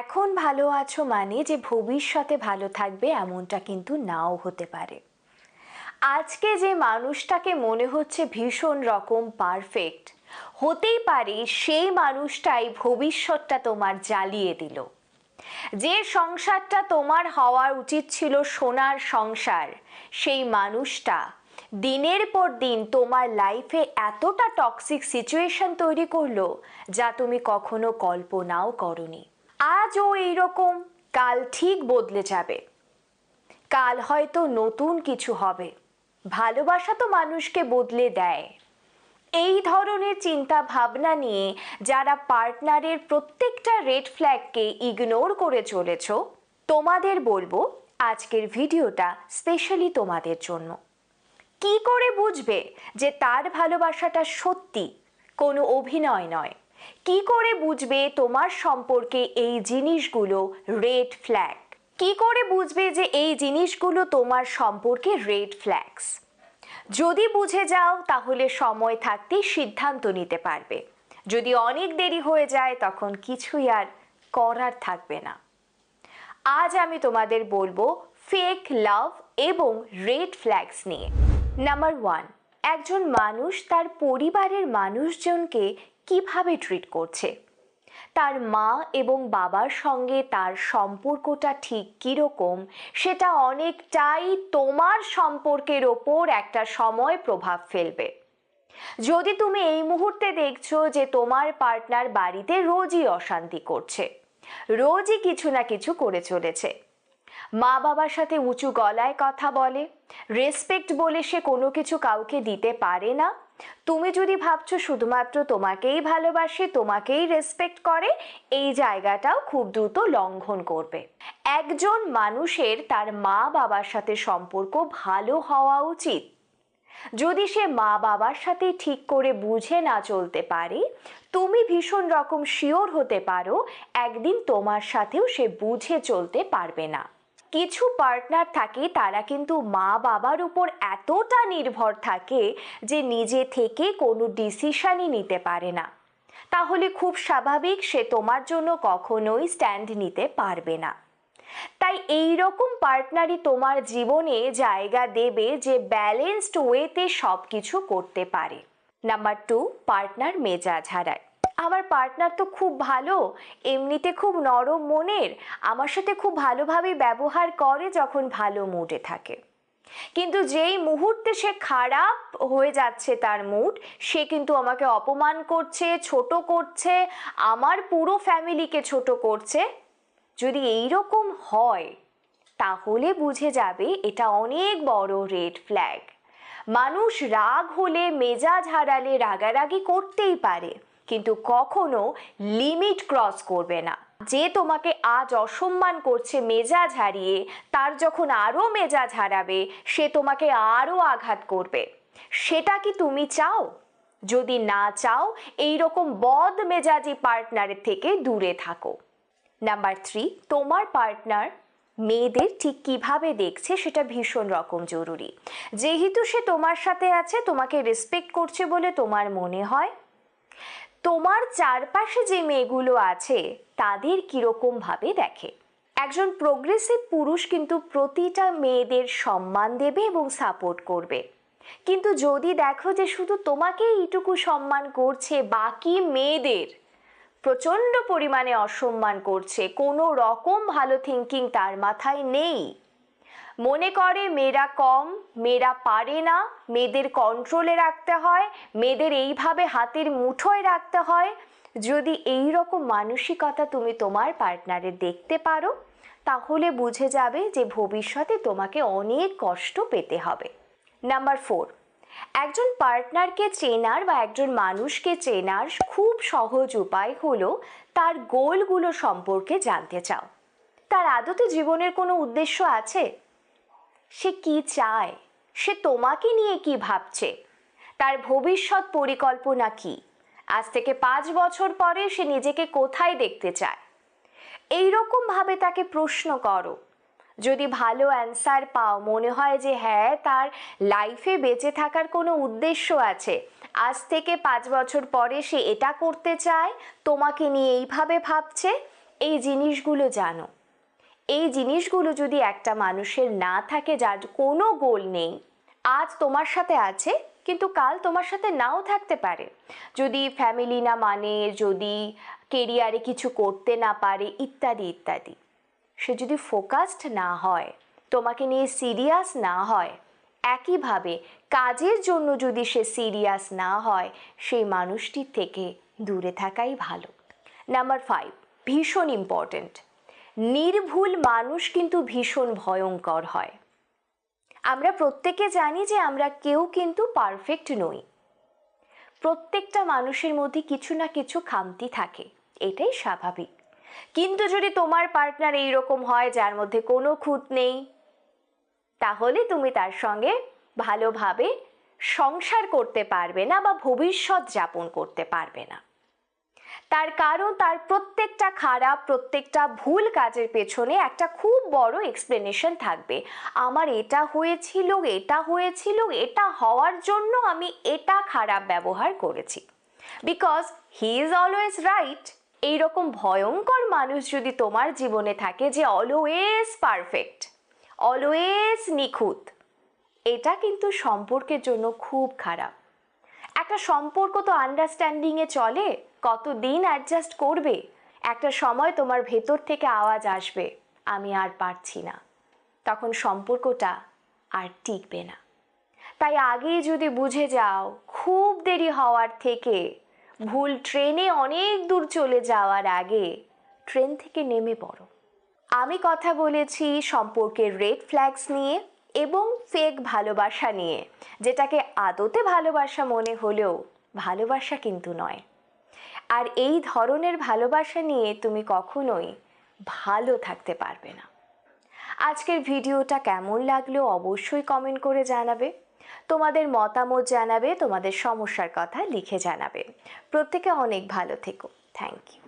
এখন ভালো আছো মানে যে ভবিষ্যতে ভালো থাকবে এমনটা কিন্তু নাও হতে পারে। আজকে যে মানুষটাকে মনে হচ্ছে ভীষণ রকম পারফেক্ট, হতেই পারে সেই মানুষটাই ভবিষ্যৎটা তোমার জ্বালিয়ে দিল। যে সংসারটা তোমার হওয়া উচিত ছিল সোনার সংসার, সেই মানুষটা দিনের পর দিন তোমার লাইফে এতটা টক্সিক সিচুয়েশন তৈরি করলো যা তুমি কখনো কল্পনাও করনি। আজ ও এইরকম, কাল ঠিক বদলে যাবে, কাল হয়তো নতুন কিছু হবে। ভালোবাসা তো মানুষকে বদলে দেয়। এই ধরনের চিন্তা ভাবনা নিয়ে যারা পার্টনারের প্রত্যেকটা রেড ফ্ল্যাগকে ইগনোর করে চলেছ, তোমাদের বলবো আজকের ভিডিওটা স্পেশালি তোমাদের জন্য। কি করে বুঝবে যে তার ভালোবাসাটা সত্যি, কোনো অভিনয় নয়? কি করে বুঝবে তোমার সম্পর্কে এই জিনিসগুলো রেড ফ্ল্যাগ? কি করে বুঝবে যে এই জিনিসগুলো তোমার সম্পর্কে রেড ফ্ল্যাগস? যদি বুঝে যাও তাহলে সময় থাকতেই সিদ্ধান্ত নিতে পারবে। যদি অনেক দেরি হয়ে যায় তখন কিছুই আর করার থাকবে না। আজ আমি তোমাদের বলবো ফেক লাভ এবং রেড ফ্ল্যাগস নিয়ে। নাম্বার 1, একজন মানুষ তার পরিবারের মানুষজনকে কিভাবে ট্রিট করছে। তার মা এবং বাবার সঙ্গে তার সম্পর্কটা ঠিক কীরকম সেটা অনেকটাই তোমার সম্পর্কের ওপর একটা সময় প্রভাব ফেলবে। যদি তুমি এই মুহূর্তে দেখছো যে তোমার পার্টনার বাড়িতে রোজই অশান্তি করছে, রোজই কিছু না কিছু করে চলেছে, মা বাবার সাথে উঁচু গলায় কথা বলে, রেসপেক্ট বলে সে কোনো কিছু কাউকে দিতে পারে না, তুমি যদি ভাবছো শুধুমাত্র তোমাকেই ভালোবাসে, তোমাকেই রেসপেক্ট করে, এই জায়গাটাও খুব দ্রুত লঙ্ঘন করবে। একজন মানুষের তার মা বাবার সাথে সম্পর্ক ভালো হওয়া উচিত। যদি সে মা বাবার সাথে ঠিক করে বুঝে না চলতে পারে, তুমি ভীষণ রকম শিওর হতে পারো একদিন তোমার সাথেও সে বুঝে চলতে পারবে না। কিছু পার্টনার থাকে তারা কিন্তু মা বাবার উপর এতটা নির্ভর থাকে যে নিজে থেকে কোনো ডিসিশনই নিতে পারে না। তাহলে খুব স্বাভাবিক সে তোমার জন্য কখনোই স্ট্যান্ড নিতে পারবে না। তাই এই রকম পার্টনারই তোমার জীবনে জায়গা দেবে যে ব্যালেন্সড ওয়েতে সব কিছু করতে পারে। নাম্বার 2, পার্টনার মেজাজ হারায়। আমার পার্টনার তো খুব ভালো, এমনিতে খুব নরম মনের, আমার সাথে খুব ভালোভাবে ব্যবহার করে যখন ভালো মুডে থাকে, কিন্তু যেই মুহূর্তে সে খারাপ হয়ে যাচ্ছে তার মুড, সে কিন্তু আমাকে অপমান করছে, ছোট করছে, আমার পুরো ফ্যামিলিকে ছোট করছে। যদি এই রকম হয় তাহলে বুঝে যাবে এটা অনেক বড় রেড ফ্ল্যাগ। মানুষ রাগ হলে, মেজাজ হারালে রাগারাগি করতেই পারে, কিন্তু কখনো লিমিট ক্রস করবে না। যে তোমাকে আজ অসম্মান করছে মেজাজ হারিয়ে, তার যখন আরো মেজাজ হারাবে সে তোমাকে আরো আঘাত করবে। সেটা কি তুমি চাও? যদি না চাও, এইরকম বদ মেজাজি পার্টনারের থেকে দূরে থাকো। নাম্বার 3, তোমার পার্টনার মেয়েদের ঠিক কিভাবে দেখছে সেটা ভীষণ রকম জরুরি। যেহেতু সে তোমার সাথে আছে, তোমাকে রেসপেক্ট করছে বলে তোমার মনে হয়, তোমার চারপাশে যে মেয়েগুলো আছে তাদের কিরকম ভাবে দেখে। একজন প্রোগ্রেসিভ পুরুষ কিন্তু প্রতিটা মেয়েদের সম্মান দেবে এবং সাপোর্ট করবে, কিন্তু যদি দেখো যে শুধু তোমাকে এইটুকু সম্মান করছে, বাকি মেয়েদের প্রচন্ড পরিমাণে অসম্মান করছে, কোনো রকম ভালো থিঙ্কিং তার মাথায় নেই, মনে করে মেয়েরা কম, মেয়েরা পারে না, মেয়েদের কন্ট্রোলে রাখতে হয়, মেয়েদের এইভাবে হাতের মুঠোয় রাখতে হয়, যদি এই রকম মানসিকতা তুমি তোমার পার্টনারে দেখতে পারো, তাহলে বুঝে যাবে যে ভবিষ্যতে তোমাকে অনেক কষ্ট পেতে হবে। নাম্বার 4, একজন পার্টনারকে চেনার বা একজন মানুষকে চেনার খুব সহজ উপায় হলো তার গোলগুলো সম্পর্কে জানতে চাও। তার আদতে জীবনের কোনো উদ্দেশ্য আছে? সে কি চায়? সে তোমাকে নিয়ে কি ভাবছে? তার ভবিষ্যৎ পরিকল্পনা কি? আজ থেকে 5 বছর পরে সে নিজেকে কোথায় দেখতে চায়? এইরকম ভাবে তাকে প্রশ্ন করো। যদি ভালো অ্যান্সার পাও, মনে হয় যে হ্যাঁ তার লাইফে বেঁচে থাকার কোনো উদ্দেশ্য আছে, আজ থেকে 5 বছর পরে সে এটা করতে চায়, তোমাকে নিয়ে এইভাবে ভাবছে, এই জিনিসগুলো জানো। এই জিনিসগুলো যদি একটা মানুষের না থাকে, যার কোনো গোল নেই, আজ তোমার সাথে আছে কিন্তু কাল তোমার সাথে নাও থাকতে পারে, যদি ফ্যামিলি না মানে, যদি কেরিয়ারে কিছু করতে না পারে, ইত্যাদি ইত্যাদি, সে যদি ফোকাসড না হয়, তোমাকে নিয়ে সিরিয়াস না হয়, একইভাবে কাজের জন্য যদি সে সিরিয়াস না হয়, সেই মানুষটির থেকে দূরে থাকাই ভালো। নাম্বার 5, ভীষণ ইম্পর্টেন্ট, নির্ভুল মানুষ কিন্তু ভীষণ ভয়ঙ্কর হয়। আমরা প্রত্যেকে জানি যে আমরা কেউ কিন্তু পারফেক্ট নই। প্রত্যেকটা মানুষের মধ্যে কিছু না কিছু খামতি থাকে, এটাই স্বাভাবিক। কিন্তু যদি তোমার পার্টনার এইরকম হয় যার মধ্যে কোনো খুঁত নেই, তাহলে তুমি তার সঙ্গে ভালোভাবে সংসার করতে পারবে না বা ভবিষ্যৎ যাপন করতে পারবে না। তার কারণ তার প্রত্যেকটা খারাপ, প্রত্যেকটা ভুল কাজের পেছনে একটা খুব বড় এক্সপ্লেনেশন থাকবে। আমার এটা হয়েছিল, এটা হয়েছিল, এটা হওয়ার জন্য আমি এটা খারাপ ব্যবহার করেছি, because he is always right. এইরকম ভয়ঙ্কর মানুষ যদি তোমার জীবনে থাকে, যে অলওয়েজ পারফেক্ট, অলওয়েজ নিখুঁত, এটা কিন্তু সম্পর্কের জন্য খুব খারাপ। একটা সম্পর্ক তো আন্ডারস্ট্যান্ডিংয়ে চলে, কতদিন অ্যাডজাস্ট করবে? একটা সময় তোমার ভেতর থেকে আওয়াজ আসবে, আমি আর পারছি না, তখন সম্পর্কটা আর টিকবে না। তাই আগেই যদি বুঝে যাও, খুব দেরি হওয়ার থেকে, ভুল ট্রেনে অনেক দূর চলে যাওয়ার আগে ট্রেন থেকে নেমে পড়ো। আমি কথা বলেছি সম্পর্কের রেড ফ্ল্যাগস নিয়ে এবং ফেক ভালোবাসা নিয়ে, যেটাকে আদতে ভালোবাসা মনে হলেও ভালোবাসা কিন্তু নয়। আর এই ধরনের ভালোবাসা নিয়ে তুমি কখনোই ভালো থাকতে পারবে না। আজকের ভিডিওটা কেমন লাগলো অবশ্যই কমেন্ট করে জানাবে, তোমাদের মতামত জানাবে, তোমাদের সমস্যার কথা লিখে জানাবে। প্রত্যেকে অনেক ভালো থেকো। Thank you.